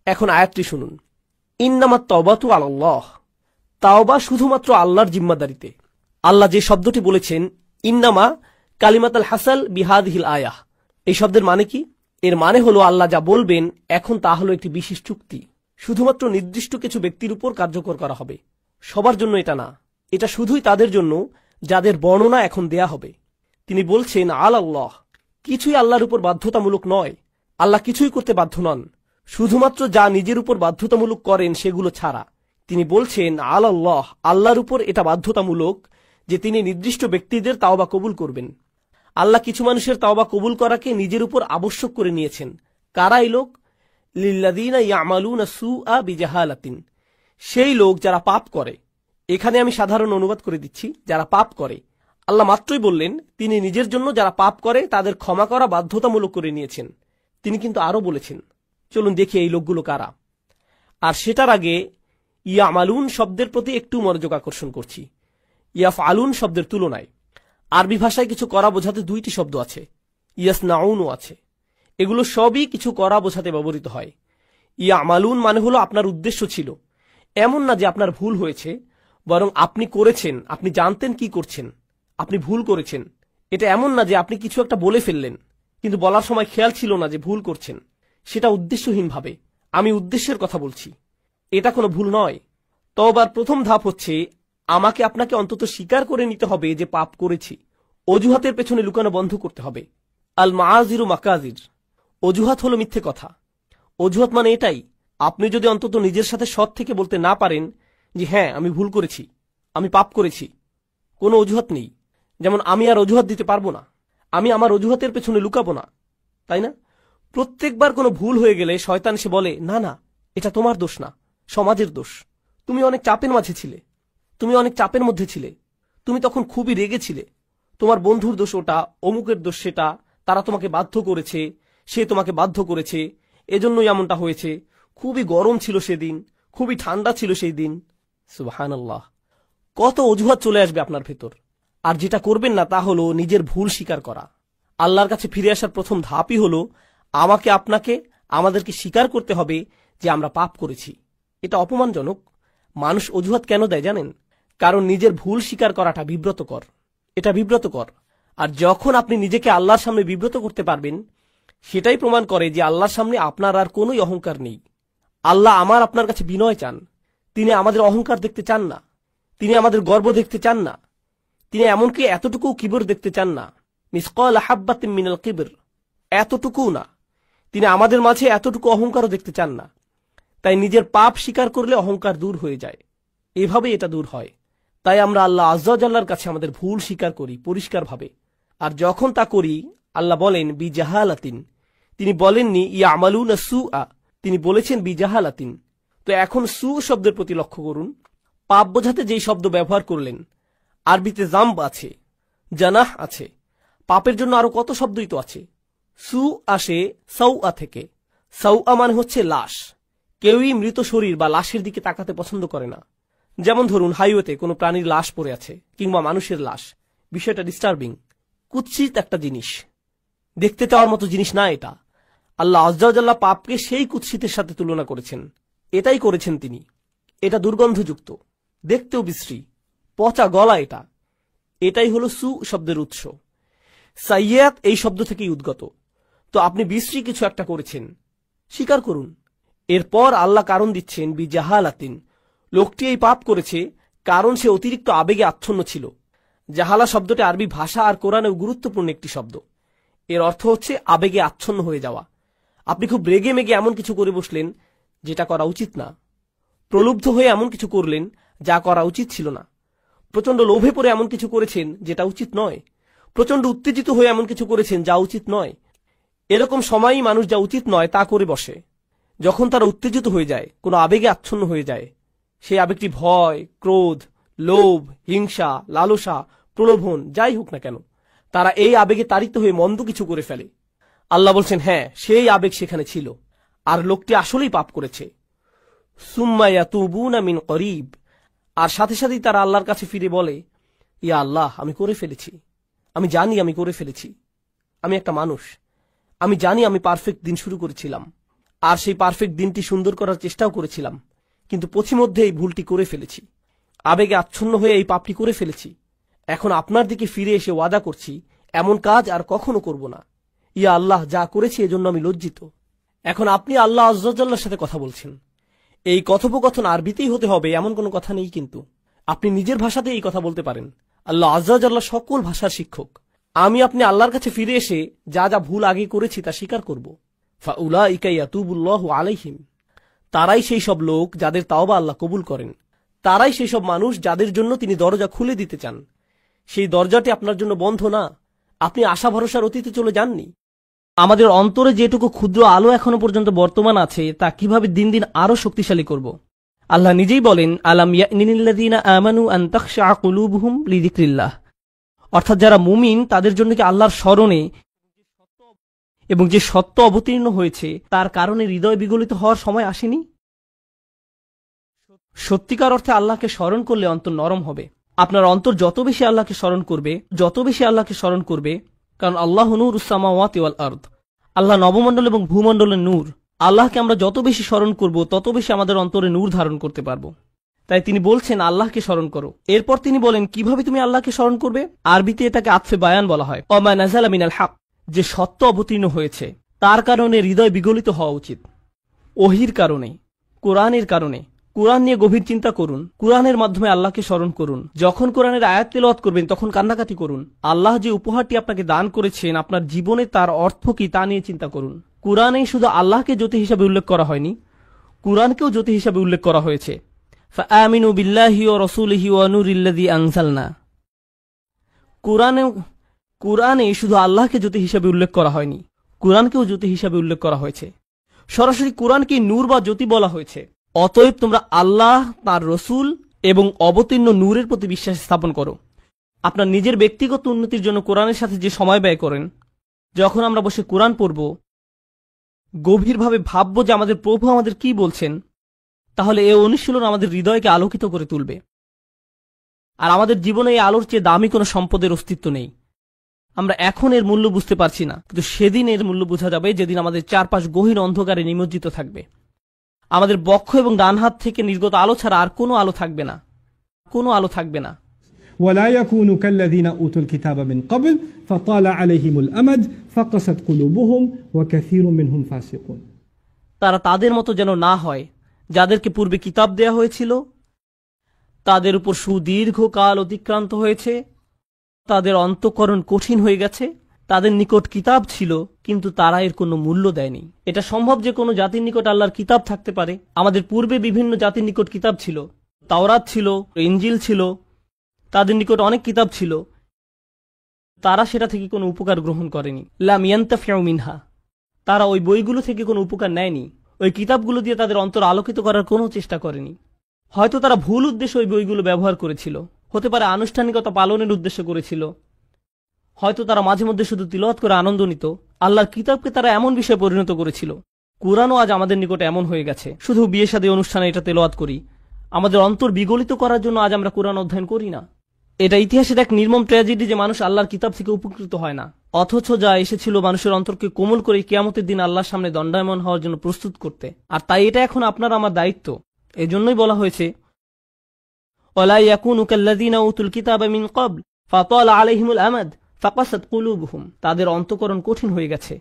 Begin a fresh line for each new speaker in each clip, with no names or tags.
এখন আয়াতটি শুনুন, ইন্নামাত তাওবাতু আলাল্লাহ, তাওবা শুধুমাত্র আল্লাহর জিম্মাদারিতে। আল্লাহ যে শব্দটি বলেছেন ইন্নামা কালিমাতুল হাসাল বিহাদিহিল আয়াহ, এই শব্দের মানে কি? এর মানে হলো আল্লাহ যা বলবেন এখন তা হলো একটি বিশেষ চুক্তি, শুধুমাত্র নির্দিষ্ট কিছু ব্যক্তির উপর কার্যকর করা হবে, সবার জন্য এটা না। এটা শুধুই তাদের জন্য যাদের বর্ণনা এখন দেয়া হবে। তিনি বলছেন আলাল্লাহ, কিছুই আল্লাহর উপর বাধ্যতামূলক নয়। আল্লাহ কিছুই করতে বাধ্য নন, শুধুমাত্র যা নিজের উপর বাধ্যতামূলক করেন সেগুলো ছাড়া। তিনি বলছেন আলাল্লাহ, আল্লাহর উপর এটা বাধ্যতামূলক যে তিনি নির্দিষ্ট ব্যক্তিদের তাওবা কবুল করবেন। আল্লাহ কিছু মানুষের তাওবা কবুল করাকে নিজের উপর আবশ্যক করে নিয়েছেন। কারা এই লোক? লিল্লাযীনা ইয়ামালুনা সুআ বিজাহালাতিন, সেই লোক যারা পাপ করে। এখানে আমি সাধারণ অনুবাদ করে দিচ্ছি, যারা পাপ করে। আল্লাহ মাত্রই বললেন তিনি নিজের জন্য যারা পাপ করে তাদের ক্ষমা করা বাধ্যতামূলক করে নিয়েছেন। তিনি কিন্তু আরো বলেছেন, চলুন দেখি এই লোকগুলো কারা। আর সেটার আগে ইয়ামালুন শব্দের প্রতি একটু মনোযোগ আকর্ষণ করছি। ইয়াফআলুন শব্দের তুলনায় আরবি ভাষায় কিছু করা বোঝাতে দুইটি শব্দ আছে, ইয়াসনাউনও আছে। এগুলো সবই কিছু করা বোঝাতে ব্যবহৃত হয়। ইয়ামালুন মানে হলো আপনার উদ্দেশ্য ছিল, এমন না যে আপনার ভুল হয়েছে, বরং আপনি করেছেন, আপনি জানতেন কি করছেন, আপনি ভুল করেছেন। এটা এমন না যে আপনি কিছু একটা বলে ফেললেন কিন্তু বলার সময় খেয়াল ছিল না যে ভুল করছেন, সেটা উদ্দেশ্যহীনভাবে। আমি উদ্দেশ্যের কথা বলছি, এটা কোনো ভুল নয়। তওবার প্রথম ধাপ হচ্ছে আমাকে আপনাকে অন্তত স্বীকার করে নিতে হবে যে পাপ করেছি। অজুহাতের পেছনে লুকানো বন্ধ করতে হবে। আল মাআযিরু মাকাযির, অজুহাত হলো মিথ্যে কথা। অজুহাত মানে এটাই, আপনি যদি অন্তত নিজের সাথে সৎ থেকে বলতে না পারেন যে হ্যাঁ আমি ভুল করেছি, আমি পাপ করেছি, কোনো অজুহাত নেই। যেমন আমি আর অজুহাত দিতে পারবো না, আমি আমার অজুহাতের পেছনে লুকাবো না, তাই না? প্রত্যেকবার কোনো ভুল হয়ে গেলে শয়তান সে বলে না না এটা তোমার দোষ না, সমাজের দোষ। তুমি অনেক চাপের মাঝে ছিলে, তুমি অনেক চাপের মধ্যে ছিলে, তুমি তখন খুবই রেগেছিলে, তোমার বন্ধুর দোষ ওটা, অমুকের দোষ সেটা, তারা তোমাকে বাধ্য করেছে, সে তোমাকে বাধ্য করেছে, এজন্যই এমনটা হয়েছে, খুবই গরম ছিল সেদিন, খুবই ঠান্ডা ছিল সেই দিন। সুবহানাল্লাহ, কত অজুহাত চলে আসবে আপনার ভেতর। আর যেটা করবেন না তা হলো নিজের ভুল স্বীকার করা। আল্লাহর কাছে ফিরে আসার প্রথম ধাপই হলো আমাকে আপনাকে আমাদেরকে স্বীকার করতে হবে যে আমরা পাপ করেছি। এটা অপমানজনক। মানুষ অজুহাত কেন দেয় জানেন? কারণ নিজের ভুল স্বীকার করাটা বিব্রতকর, এটা বিব্রতকর। আর যখন আপনি নিজেকে আল্লাহর সামনে বিব্রত করতে পারবেন, সেটাই প্রমাণ করে যে আল্লাহর সামনে আপনার আর কোনোই অহংকার নেই। আল্লাহ আমার আপনার কাছে বিনয় চান, তিনি আমাদের অহংকার দেখতে চান না, তিনি আমাদের গর্ব দেখতে চান না, তিনি এমনকি এতটুকু কিবর দেখতে চান না, মিসকাল হাব্বাতিন মিনাল কিবর, এতটুকু না, তিনি আমাদের মাঝে এতটুকু অহংকারও দেখতে চান না। তাই নিজের পাপ স্বীকার করলে অহংকার দূর হয়ে যায়, এভাবেই এটা দূর হয়। তাই আমরা আল্লাহ আযজা ওয়া জাল্লার কাছে আমাদের ভুল স্বীকার করি পরিষ্কারভাবে। আর যখন তা করি আল্লাহ বলেন বিজাহালাতিন, তিনি বলেননি ইয়ামালুনা সুআ, তিনি বলেছেন বিজাহালাতিন। তো এখন সু শব্দের প্রতি লক্ষ্য করুন। পাপ বোঝাতে যেই শব্দ ব্যবহার করলেন, আরবিতে জাম্ব আছে, জানাহ আছে, পাপের জন্য আরো কত শব্দই তো আছে। সু আসে সাউআ থেকে। সাউআ মানে হচ্ছে লাশ। কেউই মৃত শরীর বা লাশের দিকে তাকাতে পছন্দ করে না। যেমন ধরুন হাইওয়েতে কোনো প্রাণীর লাশ পড়ে আছে কিংবা মানুষের লাশ, বিষয়টা ডিস্টার্বিং, কুৎসিত একটা জিনিস, দেখতে চাওয়ার মতো জিনিস না এটা। আল্লাহ আযজা ওয়া জাল্লা পাপকে সেই কুৎসিতের সাথে তুলনা করেছেন, এটাই করেছেন তিনি। এটা দুর্গন্ধযুক্ত, দেখতেও বিশ্রী, পচা গলা, এটাই হলো সু শব্দের উৎস। সাইয়্যাত এই শব্দ থেকেই উদ্গত। তো আপনি বিশ্রী কিছু একটা করেছেন, স্বীকার করুন। এরপর আল্লাহ কারণ দিচ্ছেন বিজাহালাতিন, লোকটি এই পাপ করেছে কারণ সে অতিরিক্ত আবেগে আচ্ছন্ন ছিল। জাহালা শব্দটি আরবি ভাষা আর কোরআনেও গুরুত্বপূর্ণ একটি শব্দ। এর অর্থ হচ্ছে আবেগে আচ্ছন্ন হয়ে যাওয়া। আপনি খুব রেগে মেগে এমন কিছু করে বসলেন যেটা করা উচিত না, প্রলুব্ধ হয়ে এমন কিছু করলেন যা করা উচিত ছিল না, প্রচন্ড লোভে পড়ে এমন কিছু করেছেন যেটা উচিত নয়, প্রচন্ড উত্তেজিত হয়ে এমন কিছু করেছেন যা উচিত নয়। এরকম সময়ই মানুষ যা উচিত নয় তা করে বসে। যখন তারা উত্তেজিত হয়ে যায়, কোনো আবেগে আচ্ছন্ন হয়ে যায়, সেই আবেগটি ভয়, ক্রোধ, লোভ, হিংসা, লালসা, প্রলোভন যাই হোক না কেন, তারা এই আবেগে তাড়িত হয়ে মন্দ কিছু করে ফেলে। আল্লাহ বলছেন হ্যাঁ সেই আবেগ সেখানে ছিল, আর লোকটি আসলেই পাপ করেছে। সুম্মা ইয়াতুবুনা মিন করিব, আর সাথে সাথেই তারা আল্লাহর কাছে ফিরে বলে ইয়া আল্লাহ আমি করে ফেলেছি, আমি জানি আমি করে ফেলেছি, আমি একটা মানুষ, আমি জানি আমি পারফেক্ট দিন শুরু করেছিলাম, আর সেই পারফেক্ট দিনটি সুন্দর করার চেষ্টাও করেছিলাম, কিন্তু পথিমধ্যে এই ভুলটি করে ফেলেছি, আবেগে আচ্ছন্ন হয়ে এই পাপটি করে ফেলেছি। এখন আপনার দিকে ফিরে এসে ওয়াদা করছি এমন কাজ আর কখনো করব না। ইয়া আল্লাহ, যা করেছি এজন্য আমি লজ্জিত। এখন আপনি আল্লাহ আয্যা ওয়াজাল্লার সাথে কথা বলছেন। এই কথোপকথন আরবিতেই হতে হবে এমন কোনো কথা নেই, কিন্তু আপনি নিজের ভাষাতে এই কথা বলতে পারেন। আল্লাহ আয্যা ওয়াজাল্লা সকল ভাষার শিক্ষক। আমি আপনি আল্লাহর কাছে ফিরে এসে যা যা ভুল আগে করেছি তা স্বীকার করব। ফাউলাইকা ইয়াতুবুল্লাহু আলাইহিম, তারাই সেই সব লোক যাদের তাওবা আল্লাহ কবুল করেন। তারাই সেই সব মানুষ যাদের জন্য তিনি দরজা খুলে দিতে চান। সেই দরজাটি আপনার জন্য বন্ধ না। আপনি আশা ভরসার অতীতে চলে যাননি। আমাদের অন্তরে যেটুকু ক্ষুদ্র আলো এখনো পর্যন্ত বর্তমান আছে তা কিভাবে দিন দিন আরো শক্তিশালী করব। আল্লাহ নিজেই বলেন, আলাম ইয়ানিল্লাযীনা আমানু আন তাখশা কুলুবুহুম লিযিকরিল্লাহ, অর্থাৎ যারা মুমিন তাদের জন্য কি আল্লাহর স্মরণে এবং যে সত্য অবতীর্ণ হয়েছে তার কারণে হৃদয় বিগলিত হওয়ার সময় আসেনি। সত্যিকার অর্থে আল্লাহকে স্মরণ করলে অন্তর নরম হবে। আপনার অন্তর যত বেশি আল্লাহকে স্মরণ করবে, কারণ আল্লাহ নূরুস সামাওয়াতি ওয়াল আরদ, আল্লাহ নবমণ্ডল এবং ভূমণ্ডলের নূর। আল্লাহকে আমরা যত বেশি স্মরণ করব তত বেশি আমাদের অন্তরে নূর ধারণ করতে পারবো। তাই তিনি বলছেন আল্লাহকে স্মরণ করো। এরপর তিনি বলেন কিভাবে তুমি আল্লাহকে স্মরণ করবে। আরবিতে এটাকে আতফে বায়ান বলা হয়। ওমা নাযালা মিনাল হক, যে সত্য অবতীর্ণ হয়েছে তার কারণে হৃদয় বিগলিত হওয়া উচিত। ওহির কারণে, কোরআনের কারণে। কোরআন নিয়ে গভীর চিন্তা করুন, কোরআনের মাধ্যমে আল্লাহকে স্মরণ করুন। যখন কোরআনের আয়াত তেলাওয়াত করবেন তখন কান্নাকাটি করুন। আল্লাহ যে উপহারটি আপনাকে দান করেছেন আপনার জীবনে তার অর্থ কি তা নিয়ে চিন্তা করুন। কোরআনে শুধু আল্লাহকে জ্যোতি হিসাবে উল্লেখ করা হয়নি, কোরআনকেও জ্যোতি হিসাবে উল্লেখ করা হয়েছে। ফাআমিনু বিল্লাহি ওয়া রাসূলিহি ওয়া নূরিল্লাযী আনজালনা। কোরআনে শুধু আল্লাহকে জ্যোতি হিসাবে উল্লেখ করা হয়নি, কোরআনকেও জ্যোতি হিসাবে উল্লেখ করা হয়েছে। সরাসরি কোরআনকে নূর বা জ্যোতি বলা হয়েছে। অতএব তোমরা আল্লাহ, তার রসুল এবং অবতীর্ণ নূরের প্রতি বিশ্বাস স্থাপন করো। আপনার নিজের ব্যক্তিগত উন্নতির জন্য কোরআনের সাথে যে সময় ব্যয় করেন, যখন আমরা বসে কোরআন পড়ব, গভীরভাবে ভাবব যে আমাদের প্রভু আমাদের কি বলছেন, তাহলে এই অনুশীলন আমাদের হৃদয়কে আলোকিত করে তুলবে। আর আমাদের জীবনে এই আলোর চেয়ে দামি কোনো সম্পদের অস্তিত্ব নেই। আমরা এখন এর মূল্য বুঝতে পারছি না, কিন্তু সেদিন এর মূল্য বোঝা যাবে যেদিন আমাদের চারপাশ গহীন অন্ধকারে নিমজ্জিত থাকবে। আমাদের বক্ষ এবং ডান হাত থেকে নির্গত আলো ছাড়া আর কোনো আলো থাকবে না।
ولا يكونوا كالذين أوتوا الكتاب من قبل فطال عليهم الأمد فقست قلوبهم وكثير منهم فاسقون।
তারা তাদের মতো যেন না হয় যাদেরকে পূর্বে কিতাব দেয়া হয়েছিল, তাদের উপর সুদীর্ঘ কাল অতিক্রান্ত হয়েছে, তাদের অন্তঃকরণ কঠিন হয়ে গেছে। তাদের নিকট কিতাব ছিল কিন্তু তারা এর কোনো মূল্য দেয়নি। এটা সম্ভব যে কোনো জাতির নিকট আল্লাহর কিতাব থাকতে পারে। আমাদের পূর্বে বিভিন্ন জাতির নিকট কিতাব ছিল, তাওরাত ছিল, ইনজিল ছিল, তাদের নিকট অনেক কিতাব ছিল, তারা সেটা থেকে কোনো উপকার গ্রহণ করেনি। লাম ইয়ান্তাফিউ মিনহা, তারা ওই বইগুলো থেকে কোনো উপকার নেয়নি। ওই কিতাবগুলো দিয়ে তাদের অন্তর আলোকিত করার কোনো চেষ্টা করেনি। হয়তো তারা ভুল উদ্দেশ্যে ওই বইগুলো ব্যবহার করেছিল, হতে পারে আনুষ্ঠানিকতা পালনের উদ্দেশ্য করেছিল, হয়তো তারা মাঝে মধ্যে শুধু তিলাওয়াত করে আনন্দ নিত। আল্লাহর কিতাবকে তারা এমন বিষয়ে পরিণত করেছিল। কোরআনও আজ আমাদের নিকটে এমন হয়ে গেছে। শুধু বিয়ে শাদী অনুষ্ঠানে এটা তেলাওয়াত করি, আমাদের অন্তর বিগলিত করার জন্য আজ আমরা কোরআন অধ্যয়ন করি না। এটা ইতিহাসের এক নির্মম ট্র্যাজেডি যে মানুষ আল্লাহর কিতাব থেকে উপকৃত হয় না, অথচ যা এসেছিল মানুষের অন্তরকে কোমল করে কিয়ামতের দিন আল্লাহর সামনে দণ্ডায়মান হওয়ার জন্য প্রস্তুত করতে। আর তাই এটা এখন আপনার আমার দায়িত্ব। এজন্যই বলা হয়েছে ওয়ালা ইয়াকুনু কাল্লাযীনা উতুল কিতাবা মিন ক্বাবল ফাতালা আলাইহিমুল আমাদ ফাকাসাত কুলুবুহুম। তাদের অন্তঃকরণ কঠিন হয়ে গেছে।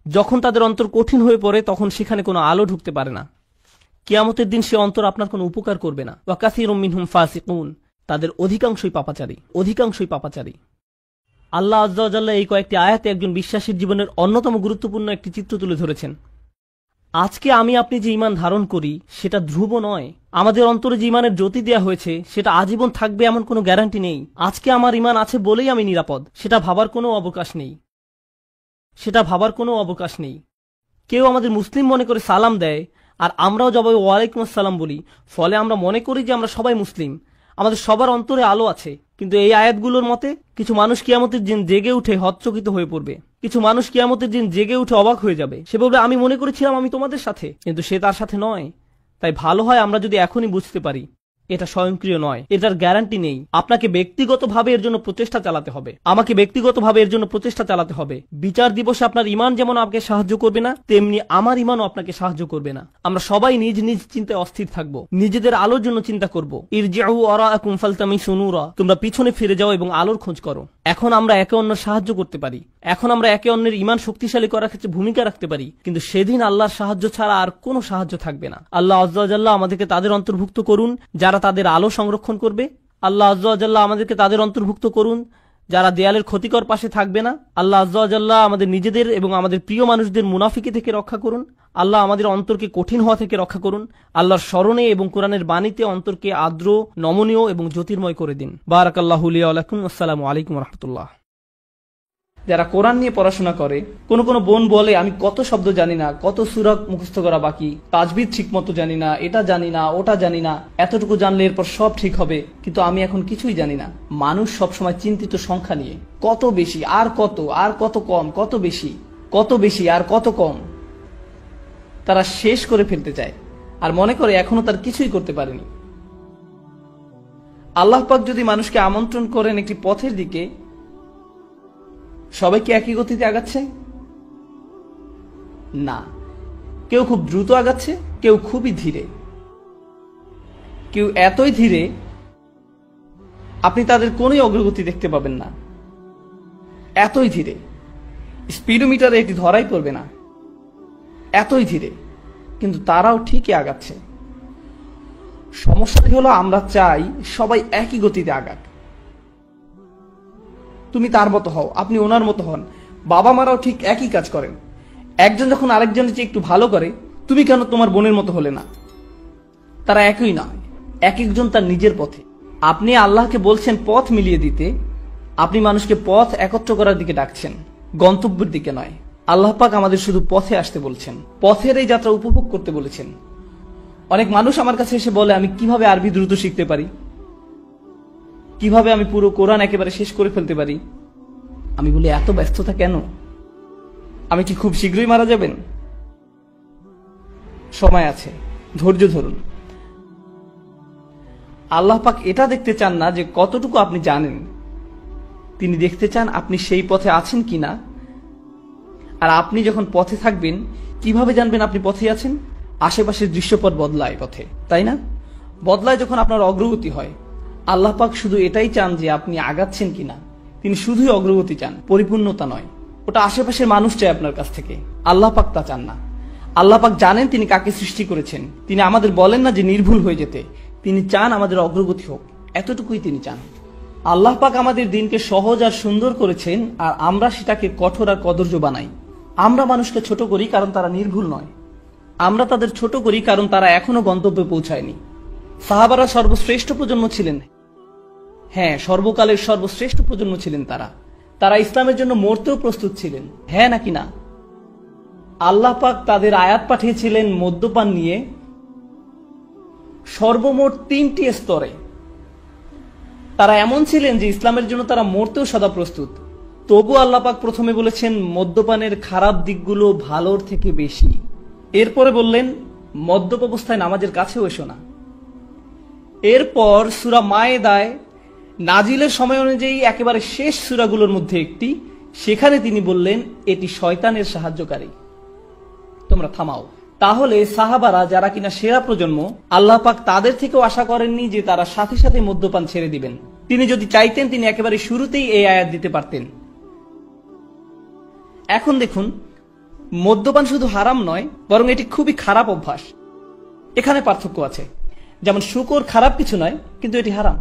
যখন তাদের অন্তর কঠিন হয়ে পড়ে তখন সেখানে কোনো আলো ঢুকতে পারে না। কিয়ামতের দিন সে অন্তর আপনার কোনো উপকার করবে না। ওয়া কাসীরুম মিনহুম ফাসিকুন, তাদের অধিকাংশই পাপাচারী। আল্লাহ আয্যা ওয়া জাল্লা এই কয়েকটি আয়াতে একজন বিশ্বাসীর জীবনের অন্যতম গুরুত্বপূর্ণ একটি চিত্র তুলে ধরেছেন। আজকে আমি আপনি যে ঈমান ধারণ করি সেটা ধ্রুব নয়। আমাদের অন্তরে যে ঈমানের জ্যোতি দেয়া হয়েছে সেটা আজীবন থাকবে এমন কোনো গ্যারান্টি নেই। আজকে আমার ঈমান আছে বলেই আমি নিরাপদ, সেটা ভাবার কোনো অবকাশ নেই। কেউ আমাদের মুসলিম মনে করে সালাম দেয় আর আমরাও জবাবে ওয়ালাইকুম আসসালাম বলি, ফলে আমরা মনে করি যে আমরা সবাই মুসলিম, আমাদের সবার অন্তরে আলো আছে। কিন্তু এই আয়াতগুলোর মতে কিছু মানুষ কিয়ামতের দিন জেগে উঠে হতচকিত হয়ে পড়বে, কিছু মানুষ কিয়ামতের দিন জেগে উঠে অবাক হয়ে যাবে। সে বলবে আমি মনে করেছিলাম আমি তোমাদের সাথে, কিন্তু সে তার সাথে নয়। তাই ভালো হয় আমরা যদি এখনই বুঝতে পারি এটা স্বয়ংক্রিয় নয়, এটার গ্যারান্টি নেই। আপনাকে ব্যক্তিগতভাবে এর জন্য প্রচেষ্টা চালাতে হবে, আমাকে ব্যক্তিগতভাবে এর জন্য প্রচেষ্টা চালাতে হবে। বিচার দিবসে আপনার ইমান যেমন আপনাকে সাহায্য করবে না, তেমনি আমার ইমানও আপনাকে সাহায্য করবে না। আমরা সবাই নিজ নিজ চিন্তায় অস্থির থাকব, নিজেদের আলোর জন্য চিন্তা করব। ইরজিউ ওয়ারাআকুম ফালতামিসু নূরা, তোমরা পিছনে ফিরে যাও এবং আলোর খোঁজ করো। এখন আমরা একে অন্যের সাহায্য করতে পারি, এখন আমরা একে অন্যের ইমান শক্তিশালী করার ক্ষেত্রে ভূমিকা রাখতে পারি, কিন্তু সেদিন আল্লাহর সাহায্য ছাড়া আর কোনো সাহায্য থাকবে না। আল্লাহ আজ্জা ওয়া জাল্লা আমাদেরকে তাদের অন্তর্ভুক্ত করুন যারা তাদের আলো সংরক্ষণ করবে। আল্লাহ আজ্জা ওয়া জাল্লা আমাদেরকে তাদের অন্তর্ভুক্ত করুন যারা দেয়ালের ক্ষতিকর পাশে থাকবে না। আল্লাহ আজ্জা ওয়া জাল্লা আমাদের নিজেদের এবং আমাদের প্রিয় মানুষদের মুনাফিকি থেকে রক্ষা করুন। আল্লাহ আমাদের অন্তরকে কঠিন হওয়া থেকে রক্ষা করুন। আল্লাহর স্মরণে এবং কোরআনের বাণীতে অন্তরকে আর্দ্র, নমনীয় এবং জ্যোতির্ময় করে দিন। বারাকাল্লাহু লি ওয়া লাকুম। আসসালামু আলাইকুম ওয়া রাহমাতুল্লাহ। যারা কোরআন নিয়ে পড়াশোনা করে, কোন কোন বোন বলে আমি কত শব্দ জানি না, কত সূরা মুখস্থ করা বাকি, তাজবিদ ঠিকমতো জানি না, এটা জানি না, ওটা জানি না, এতটুকু জানলে এরপর সব ঠিক হবে, কিন্তু আমি এখন কিছুই জানি না। মানুষ সবসময় চিন্তিত সংখ্যা নিয়ে, কত বেশি আর কত, আর কত কম, কত বেশি, কত বেশি আর কত কম। তারা শেষ করে ফেলতে চায় আর মনে করে এখনো তার কিছুই করতে পারেনি। আল্লাহ পাক যদি মানুষকে আমন্ত্রণ করেন একটি পথের দিকে, সবাই কি একই গতিতে আগাচ্ছে? না, কেউ খুব দ্রুত আগাচ্ছে, কেউ খুবই ধীরে, কেউ এতই ধীরে আপনি তাদের কোনোই অগ্রগতি দেখতে পাবেন না, এতই ধীরে স্পিডোমিটারে এটি ধরাই পড়বে না, এতই ধীরে, কিন্তু তারাও ঠিকই আগাচ্ছে। সমস্যাটি হলো আমরা চাই সবাই একই গতিতে আগাক। তুমি তার মতো হও, আপনি ওনার মতো হন। বাবা মারাও ঠিক একই কাজ করেন। একজন যখন আরেকজনের চেয়ে একটু ভালো করে, তুমি কেন তোমার বোনের মতো হলে না? তারা একই নয়, এক একজন তার নিজের পথে। আপনি আল্লাহকে বলছেন পথ মিলিয়ে দিতে, আপনি মানুষকে পথ একত্র করার দিকে ডাকছেন, গন্তব্যের দিকে নয়। আল্লাহ পাক আমাদের শুধু পথে আসতে বলছেন, পথের এই যাত্রা উপভোগ করতে বলেছেন। অনেক মানুষ আমার কাছে এসে বলে আমি কিভাবে আরবি দ্রুত শিখতে পারি, কিভাবে আমি পুরো কোরআন একেবারে শেষ করে ফেলতে পারি। আমি বলি এত ব্যস্ততা কেন? আমি কি খুব শীঘ্রই মারা যাবেন? সময় আছে, ধৈর্য ধরুন। আল্লাহ পাক এটা দেখতে চান না যে কতটুকু আপনি জানেন, তিনি দেখতে চান আপনি সেই পথে আছেন কিনা। আর আপনি যখন পথে থাকবেন, কিভাবে জানবেন আপনি পথে আছেন? আশেপাশের দৃশ্যপট বদলায় পথে, তাই না? বদলায় যখন আপনার অগ্রগতি হয়। আল্লাহ পাক শুধু এটাই চান যে আপনি আগাচ্ছেন কিনা। তিনি শুধুই অগ্রগতি চান, পরিপূর্ণতা নয়। ওটা আশেপাশের মানুষ চায় আপনার কাছ থেকে, আল্লাহ পাক তা চান না। আল্লাহ পাক জানেন তিনি কাকে সৃষ্টি করেছেন। তিনি আমাদের বলেন না যে নির্ভুল হয়ে যেতে, তিনি চান আমাদের অগ্রগতি হোক, এতটুকুই তিনি চান। আল্লাহ পাক আমাদের দিনকে সহজ আর সুন্দর করেছেন, আর আমরা সেটাকে কঠোর আর কদর্য বানাই। আমরা মানুষকে ছোট করি কারণ তারা নির্ভুল নয়, আমরা তাদের ছোট করি কারণ তারা এখনো গন্তব্যে পৌঁছায়নি। সাহাবারা সর্বশ্রেষ্ঠ প্রজন্ম ছিলেন, হ্যাঁ, সর্বকালের সর্বশ্রেষ্ঠ প্রজন্ম ছিলেন তারা। তারা ইসলামের জন্য মরতেও প্রস্তুত ছিলেন, হ্যাঁ নাকি না? আল্লাহ পাক তাদের আয়াত পাঠিয়েছিলেন মদ্যপান নিয়ে সর্বমোট 3টি স্তরে। তারা এমন ছিলেন যে ইসলামের জন্য তারা মরতেও সদা প্রস্তুত। তবু আল্লাহ পাক প্রথমে বলেছেন মদ্যপানের খারাপ দিকগুলো ভালোর থেকে বেশি। এরপরে বললেন মদ্যপ অবস্থায় নামাজের কাছেও এসো না। এরপর সূরা মায়েদায় নাজিলের সময় অনুযায়ী একেবারে শেষ সূরাগুলোর মধ্যে একটি, সেখানে তিনি বললেন এটি শয়তানের সাহায্যকারী, তোমরা থামাও। তাহলে সাহাবারা যারা কিনা সেরা প্রজন্ম, আল্লাহ পাক তাদের থেকেও আশা করেননি যে তারা সাথে সাথে মদ্যপান ছেড়ে দিবেন। তিনি যদি চাইতেন তিনি একেবারে শুরুতেই এই আয়াত দিতে পারতেন। এখন দেখুন, মদ্যপান শুধু হারাম নয়, বরং এটি খুবই খারাপ অভ্যাস। এখানে পার্থক্য আছে। যেমন শুকর খারাপ কিছু নয়, কিন্তু এটি হারাম।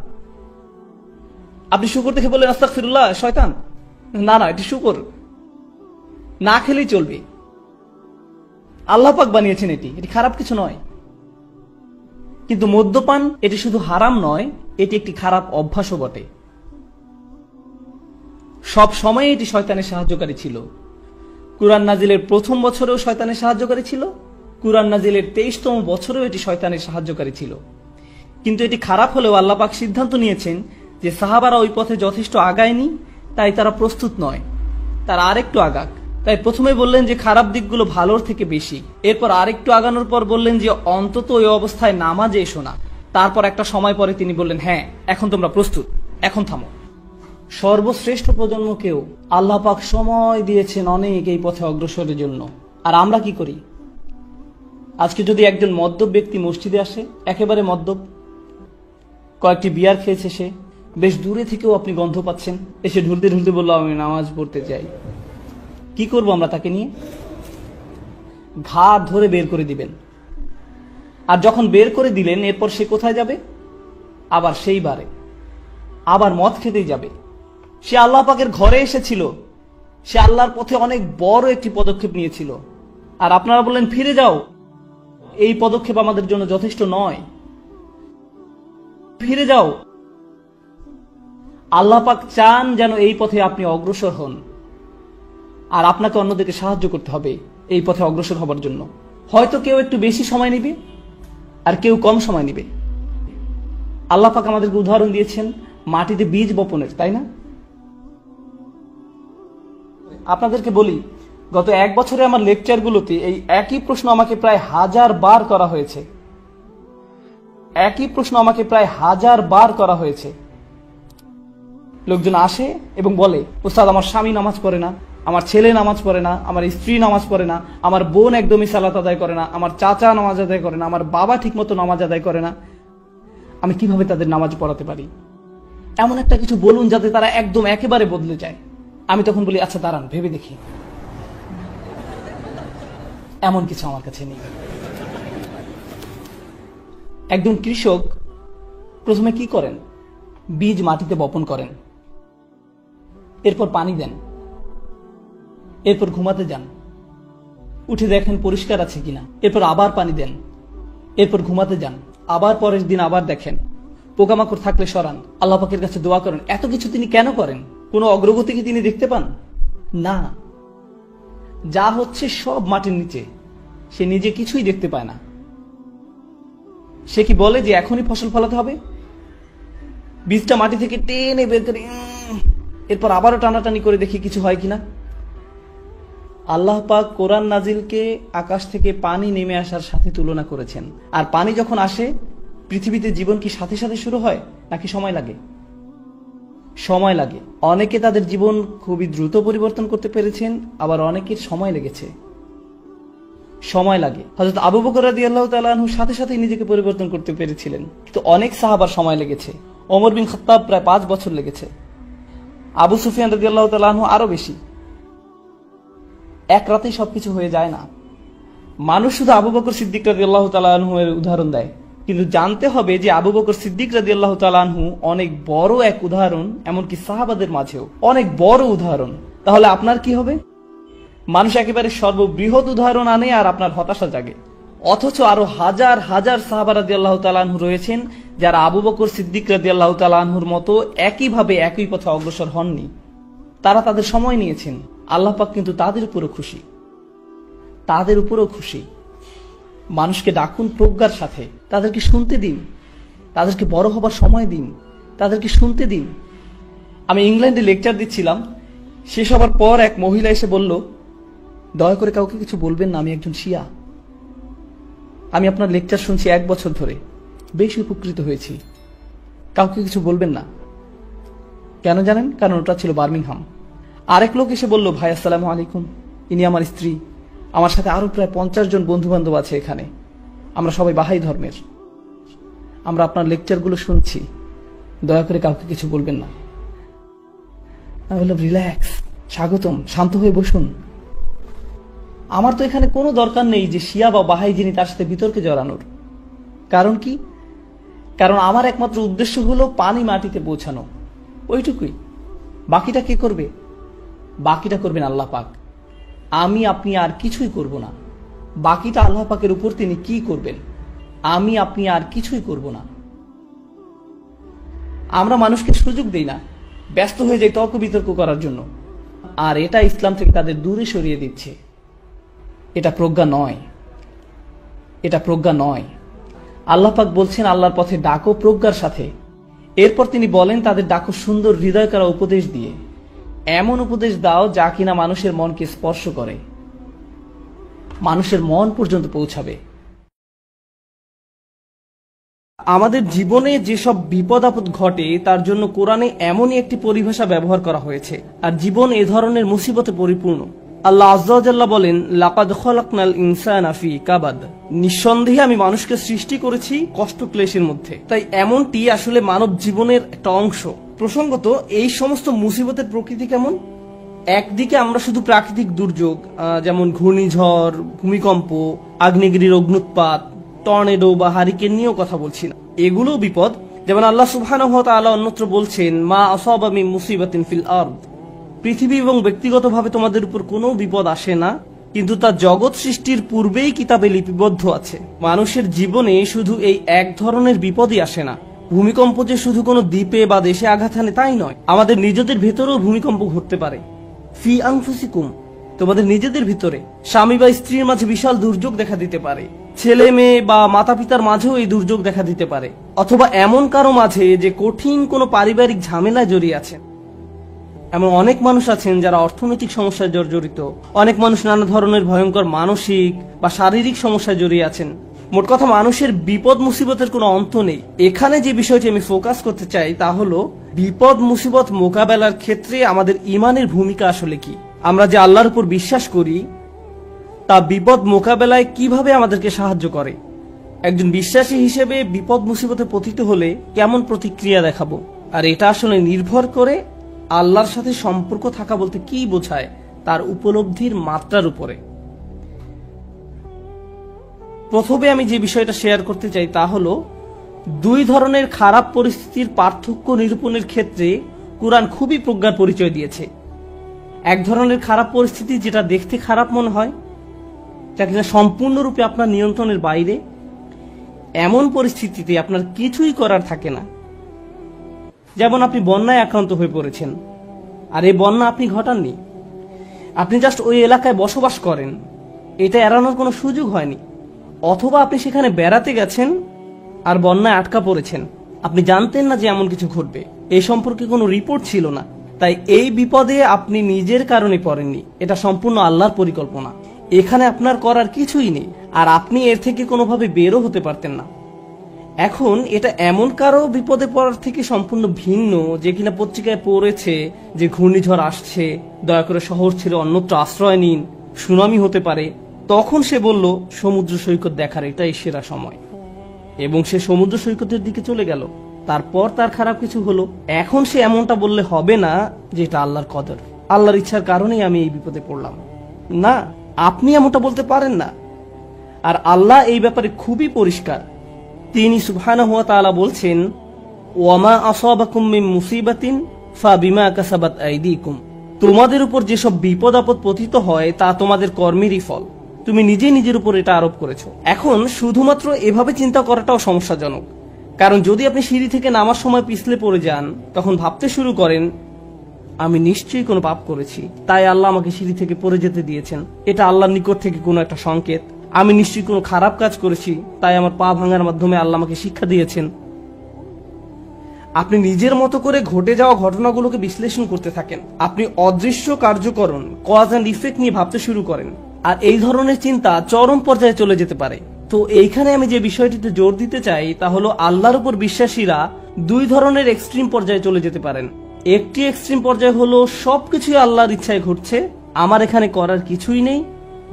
আপনি শুকর দেখে বললেন আস্তাগফিরুল্লাহ, শয়তান। না না, এটি শুকর, না খেলেই চলবে। আল্লাহ পাক বানিয়েছেন এটি খারাপ কিছু নয়। কিন্তু মদ্যপান এটি শুধু হারাম নয়, এটি একটি খারাপ অভ্যাসও বটে। সব সময় এটি শয়তানের সাহায্যকারী ছিল। কুরআন নাজিলের প্রথম বছরেও শয়তানের সাহায্যকারী ছিল, কুরআন নাজিলের 23তম বছরেও এটি শয়তানের সাহায্যকারী ছিল। কিন্তু এটি খারাপ হলেও আল্লাহ পাক সিদ্ধান্ত নিয়েছেন যে সাহাবারা ওই পথে যথেষ্ট আগায়নি, তাই তারা প্রস্তুত নয়, তারা আরেকটু আগাক। তাই প্রথমে বললেন যে খারাপ দিকগুলো ভালোর থেকে বেশি। এরপর আরেকটু আগানোর পর বললেন যে অন্তত ওই অবস্থায় নামাজে এসো না।
তারপর একটা সময় পরে তিনি বললেন, হ্যাঁ এখন তোমরা প্রস্তুত, এখন থামো। সর্বশ্রেষ্ঠ প্রজন্মকেও আল্লাহ পাক সময় দিয়েছেন অনেক এই পথে অগ্রসরের জন্য। আর আমরা কি করি? আজকে যদি একজন মদ্যপ ব্যক্তি মসজিদে আসে, একেবারে মদ্যপ, কয়েকটি বিয়ার খেয়েছে সে, বেশ দূরে থেকেও আপনি গন্ধ পাচ্ছেন, এসে ঢুলতে ঢুলতে বললো আমি নামাজ পড়তে চাই, কি করব আমরা তাকে নিয়ে? ঘাট ধরে বের করে দিবেন। আর যখন বের করে দিলেন, এরপর সে কোথায় যাবে? আবার সেই বারে আবার মদ খেতেই যাবে। সে আল্লাহ পাকের ঘরে এসেছিল, সে আল্লাহর পথে অনেক বড় একটি পদক্ষেপ নিয়েছিল, আর আপনারা বললেন ফিরে যাও। এই পদক্ষেপ আমাদের জন্য যথেষ্ট নয়, ফিরে যাও। আল্লাহ পাক চান যেন এই পথে আপনি অগ্রসর হন, আর আপনাকে অন্যদেরকে সাহায্য করতে হবে এই পথে অগ্রসর হবার জন্য। হয়তো কেউ একটু বেশি সময় নেবে আর কেউ কম সময় নেবে। আল্লাহ পাক আমাদেরকে উদাহরণ দিয়েছেন মাটিতে বীজ বপনের, তাই না? আপনাদেরকে বলি, গত এক বছরে আমার লেকচারগুলোতে এই একই প্রশ্ন আমাকে প্রায় 1000 বার করা হয়েছে। একই প্রশ্ন আমাকে প্রায় 1000 বার করা হয়েছে। লোকজন আসে এবং বলে, ওস্তাদ আমার স্বামী নামাজ পড়ে না, আমার ছেলে নামাজ পড়ে না, আমার স্ত্রী নামাজ পড়ে না, আমার বোন একদমই সালাত আদায় করে না, আমার চাচা নামাজ আদায় করে না, আমার বাবা ঠিকমতো নামাজ আদায় করে না, আমি কিভাবে তাদের নামাজ পড়াতে পারি? এমন একটা কিছু বলুন যাতে তারা একদম একেবারে বদলে যায়। আমি তখন বলি, আচ্ছা দাঁড়ান ভেবে দেখি। এমন কিছু আমার কাছে নেই। একজন কৃষক প্রথমে কি করেন? বীজ মাটিতে বপন করেন, এরপর পানি দেন, এরপর ঘুমাতে যান, উঠে দেখেন পরিষ্কার আছে কিনা, এরপর আবার পানি দেন, এরপর ঘুমাতে যান, আবার পরের দিন আবার দেখেন, পোকামাকড় থাকলে সরান, আল্লাহ পাকের কাছে দোয়া করেন। এত কিছু তিনি কেন করেন? কোনো অগ্রগতি কি তিনি দেখতে পান? না, যা হচ্ছে সব মাটির নিচে, সে নিজে কিছুই দেখতে পায় না। সে কি বলে যে এখনই ফসল ফলাতে হবে? বীজটা মাটি থেকে টেনে বের করে এরপর আবারও টানাটানি করে দেখি কিছু হয় কিনা। আল্লাহ পাক কোরআন নাজিলকে আকাশ থেকে পানি নেমে আসার সাথে তুলনা করেছেন। আর পানি যখন আসে, পৃথিবীতে জীবন কি সাথে সাথে শুরু হয় নাকি সময় লাগে? সময় লাগে। অনেকে তাদের জীবন খুবই দ্রুত পরিবর্তন করতে পেরেছেন, আবার অনেকের সময় লেগেছে। সময় লাগে। হযরত আবু বকর রাদিয়াল্লাহু তাআলা আনহু সাথে সাথে নিজেকে পরিবর্তন করতে পেরেছিলেন, কিন্তু অনেক সাহাবার সময় লেগেছে। ওমর বিন খাত্তাব প্রায় 5 বছর লেগেছে। আবু সুফিয়ান রাদিয়াল্লাহু তাআলা আনহু আরো বেশি। এক রাতেই সবকিছু হয়ে যায় না। মানুষ শুধু আবু বকর সিদ্দিক রাদিয়াল্লাহু তাআলা আনহু এর উদাহরণ দেয়, কিন্তু জানতে হবে যে আবু বকর সিদ্দিক রাদিয়াল্লাহু তাআলা আনহু অনেক বড় এক উদাহরণ, এমনকি সাহাবাদের মাঝেও অনেক বড় উদাহরণ। তাহলে আপনার কি হবে? মানুষ একেবারে সর্ববৃহৎ উদাহরণ আনে আর আপনার হতাশা জাগে, অথচ আরো হাজার হাজার সাহাবা রাদিয়াল্লাহু তাআলা আনহু রয়েছেন যারা আবু বকর সিদ্দিক রাদিয়াল্লাহু তাআলা আনহুর মতো একইভাবে একই পথে অগ্রসর হননি। তারা তাদের সময় নিয়েছেন। আল্লাহ পাক কিন্তু তাদের উপরও খুশি, তাদের উপরও খুশি। মানুষকে ডাকুন প্রজ্ঞার সাথে, তাদেরকে শুনতে দিন, তাদেরকে বড় হবার সময় দিন, তাদেরকে শুনতে দিন। আমি ইংল্যান্ডে লেকচার দিচ্ছিলাম, শেষ হবার পর এক মহিলা এসে বলল, দয়া করে কাউকে কিছু বলবেন না, আমি একজন শিয়া। আমি আপনার লেকচার শুনছি 1 বছর ধরে, বেশ উপকৃত হয়েছি, কাউকে কিছু বলবেন না। কেন জানেন? কারণ ওটা ছিল বার্মিংহাম। আরেক লোক এসে বলল, ভাই আসসালামু আলাইকুম, ইনি আমার স্ত্রী, আমার সাথে আরো প্রায় 50 জন বন্ধু বান্ধব আছে এখানে, আমরা সবাই বাহাই ধর্মের, আমরা আপনার লেকচারগুলো শুনছি, দয়া করে কাউকে কিছু বলবেন না। আমি বললাম, রিল্যাক্স, স্বাগতম, শান্ত হয়ে বসুন। আমার তো এখানে কোনো দরকার নেই যে শিয়া বা বাহাই যিনি তার সাথে বিতর্কে জড়ানোর। কারণ কি? কারণ আমার একমাত্র উদ্দেশ্য হলো পানি মাটিতে পৌঁছানো, ওইটুকুই। বাকিটা কে করবে? বাকিটা করবেন আল্লাহ পাক। আমি আপনি আর কিছুই করব না। বাকিটা আল্লাহ পাকের উপর তিনি কি করবেন, আমি আপনি আর কিছুই করব না। আমরা মানুষকে সুযোগ দেই না, ব্যস্ত হয়ে যাই তর্ক বিতর্ক করার জন্য, আর এটা ইসলাম থেকে তাদের দূরে সরিয়ে দিচ্ছে। এটা প্রজ্ঞা নয়, এটা প্রজ্ঞা নয়। আল্লাহ পাক বলছেন, আল্লাহর পথে ডাকো প্রজ্ঞার সাথে। এরপর তিনি বলেন, তাদের ডাকো সুন্দর হৃদয় করা উপদেশ দিয়ে। এমন উপদেশ দাও যা কিনা মানুষের মনকে স্পর্শ করে, মানুষের মন পর্যন্ত পৌঁছাবে। আমাদের জীবনে যেসব বিপদ আপদ ঘটে তার জন্য কোরআনে এমনই একটি পরিভাষা ব্যবহার করা হয়েছে, আর জীবন এ ধরনের মুসিবতে পরিপূর্ণ। আল্লাহ আযজা ওয়া জাল্লা বলেন, লাকাদ খালাকনাল ইনসানা ফি কাবাদ, নিঃসন্দেহে আমি মানুষকে সৃষ্টি করেছি কষ্ট ক্লেশের মধ্যে। তাই এমনটি আসলে মানব জীবনের একটা অংশ। প্রসঙ্গত, এই সমস্ত মুসিবতের প্রকৃতি কেমন? একদিকে আমরা শুধু প্রাকৃতিক দুর্যোগ যেমন ঘূর্ণিঝড়, ভূমিকম্প, আগ্নেয়গিরির অগ্নুৎপাত, টর্নেডো বা হারিকেন নিয়েও কথা বলছি না, এগুলোও বিপদ। যেমন আল্লাহ সুবহানাহু ওয়া তাআলা অন্যত্র বলছেন, মা আসাবা মিন মুসিবাতিন ফিল আরদ, পৃথিবী এবং ব্যক্তিগতভাবে তোমাদের উপর কোনো বিপদ আসে না, কিন্তু তা জগৎ সৃষ্টির পূর্বেই কিতাবে লিপিবদ্ধ আছে। মানুষের জীবনে শুধু এই এক ধরনের বিপদই আসে না। ভূমিকম্প যে শুধু কোনো দ্বীপে বা দেশে আঘাত হানে তাই নয়, আমাদের নিজেদের ভেতরেও ভূমিকম্প ঘটতে পারে। ফি আনফুসিকুম, তোমাদের নিজেদের ভিতরে স্বামী বা স্ত্রীর মাঝে বিশাল দুর্যোগ দেখা দিতে পারে, ছেলে মেয়ে বা মাতা পিতার মাঝেও এই দুর্যোগ দেখা দিতে পারে, অথবা এমন কারো মাঝে যে কঠিন কোনো পারিবারিক ঝামেলায় জড়িয়ে আছেন। এমন অনেক মানুষ আছেন যারা অর্থনৈতিক সমস্যায় জর্জরিত, অনেক মানুষ নানা ধরনের ভয়ঙ্কর মানসিক বা শারীরিক সমস্যায় জড়িয়ে আছেন। মোট কথা, মানুষের বিপদ মুসিবতের কোনো অন্ত নেই। এখানে যে বিষয়টি আমি ফোকাস করতে চাই তা হলো বিপদ মুসিবত মোকাবেলার ক্ষেত্রে আমাদের ইমানের ভূমিকা আসলে কি। আমরা যে আল্লাহর উপর বিশ্বাস করি তা বিপদ মোকাবেলায় কিভাবে আমাদেরকে সাহায্য করে। একজন বিশ্বাসী হিসেবে বিপদ মুসিবতে পতিত হলে কেমন প্রতিক্রিয়া দেখাবো, আর এটা আসলে নির্ভর করে আল্লাহর সাথে সম্পর্ক থাকা বলতে কি বোঝায় তার উপলব্ধির মাত্রার উপরে। প্রথমে আমি যে বিষয়টা শেয়ার করতে চাই তা হলো, দুই ধরনের খারাপ পরিস্থিতির পার্থক্য নিরূপণের ক্ষেত্রে কুরআন খুবই প্রজ্ঞার পরিচয় দিয়েছে। এক ধরনের খারাপ পরিস্থিতি যেটা দেখতে খারাপ মনে হয়, যা কিনা সম্পূর্ণরূপে আপনার নিয়ন্ত্রণের বাইরে, এমন পরিস্থিতিতে আপনার কিছুই করার থাকে না। যেমন আপনি বন্যায় আক্রান্ত হয়ে পড়েছেন, আর এই বন্যা আপনি ঘটাননি, আপনি জাস্ট ওই এলাকায় বসবাস করেন, এটা এড়ানোর কোনো সুযোগ হয়নি। অথবা আপনি সেখানে বেড়াতে গেছেন আর বন্যায় আটকা পড়েছেন, আপনি জানতেন না যে এমন কিছু ঘটবে, এই সম্পর্কে কোনো রিপোর্ট ছিল না। তাই এই বিপদে আপনি নিজের কারণে পড়েননি, এটা সম্পূর্ণ আল্লাহর পরিকল্পনা। এখানে আপনার করার কিছুই নেই, আর আপনি এর থেকে কোনোভাবে বেরও হতে পারতেন না। এখন এটা এমন কারো বিপদে পড়ার থেকে সম্পূর্ণ ভিন্ন যে কিনা পত্রিকায় পড়েছে যে ঘূর্ণিঝড় আসছে, দয়া করে শহর ছেড়ে অন্যত্র আশ্রয় নিন, সুনামি হতে পারে। তখন সে বলল সমুদ্র সৈকত দেখার এটাই সেরা সময়, এবং সে সমুদ্র সৈকতের দিকে চলে গেল। তারপর তার খারাপ কিছু হলো। এখন সে এমনটা বললে হবে না যে এটা আল্লাহর কদর, আল্লাহর ইচ্ছার কারণেই আমি এই বিপদে পড়লাম। না, আপনি এমনটা বলতে পারেন না। আর আল্লাহ এই ব্যাপারে খুবই পরিষ্কার। তিনি সুবহানাহু ওয়া তাআলা বলছেন, ওয়ামা আসাবাকুম মিন মুসিবাতিন ফাবিমা কাসাবাত আইদিকুম, তোমাদের উপর যেসব বিপদ আপদ পতিত হয় তা তোমাদের কর্মেরই ফল, তুমি নিজে নিজের উপর এটা আরোপ করেছো। এখন শুধুমাত্র এভাবে চিন্তা করাটাও সমস্যাজনক, কারণ যদি আপনি সিঁড়ি থেকে নামার সময় পিছলে পড়ে যান, তখন ভাবতে শুরু করেন আমি নিশ্চয়ই কোনো পাপ করেছি, তাই আল্লাহ আমাকে সিঁড়ি থেকে পড়ে যেতে দিয়েছেন, এটা আল্লাহর নিকট থেকে কোনো একটা সংকেত। আমি নিশ্চয়ই কোনো খারাপ কাজ করেছি, তাই আমার পা ভাঙার মাধ্যমে আল্লাহ আমাকে শিক্ষা দিয়েছেন। আপনি নিজের মতো করে ঘটে যাওয়া ঘটনাগুলোকে বিশ্লেষণ করতে থাকেন। আপনি অদৃশ্য কার্যকরণ, কজ অ্যান্ড ইফেক্ট নিয়ে ভাবতে শুরু করেন, আর এই ধরনের চিন্তা চরম পর্যায়ে চলে যেতে পারে। তো এইখানে আমি যে বিষয়টিতে জোর দিতে চাই তা হলো, আল্লাহর উপর বিশ্বাসীরা দুই ধরনের এক্সট্রিম পর্যায়ে চলে যেতে পারেন। একটি এক্সট্রিম পর্যায়ে হলো সবকিছুই আল্লাহর ইচ্ছায় ঘটছে, আমার এখানে করার কিছুই নেই,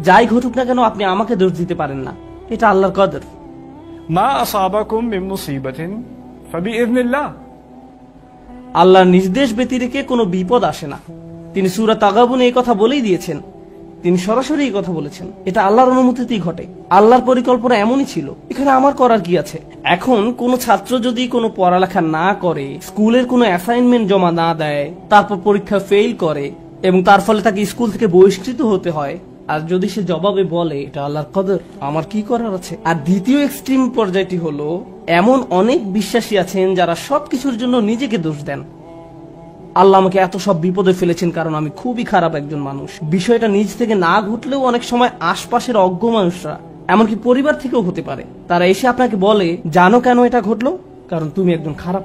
যাই ঘটুক না কেন আপনি আমাকে দোষ দিতে পারেন না, এটা আল্লাহর কদর।
মা আসাবাকুম মিন মুসিবাতিন ফাবিইذনিল্লাহ,
আল্লাহর নির্দেশ ব্যতিরেকে কোনো বিপদ আসে না। তিনি সূরা তাগাবুনে এই কথা বলেই দিয়েছেন, তিনি সরাসরি এই কথা বলেছেন, এটা আল্লাহর অনুমতিতেই ঘটে, আল্লাহর পরিকল্পনা এমনই ছিল, এখানে আমার করার কি আছে। এখন কোনো ছাত্র যদি কোনো পড়ালেখা না করে, স্কুলের কোনো অ্যাসাইনমেন্ট জমা না দেয়, তারপর পরীক্ষা ফেল করে এবং তার ফলে তাকে স্কুল থেকে বহিষ্কৃত হতে হয়, আর যদি সে জবাবে বলে এটা আল্লাহর কদর, আমার কি করার আছে। আর দ্বিতীয় এক্সট্রিম পর্যায়টি হলো, এমন অনেক বিশ্বাসী আছেন যারা সবকিছুর জন্য নিজেকে দোষ দেন। আল্লাহ আমাকে এত সব বিপদে ফেলেছেন কারণ আমি খুবই খারাপ একজন মানুষ। বিষয়টা নিজ থেকে না ঘটলেও অনেক সময় আশপাশের অজ্ঞ মানুষরা, এমনকি পরিবার থেকেও হতে পারে, তারা এসে আপনাকে বলে জানো কেন এটা ঘটলো, কারণ তুমি একজন খারাপ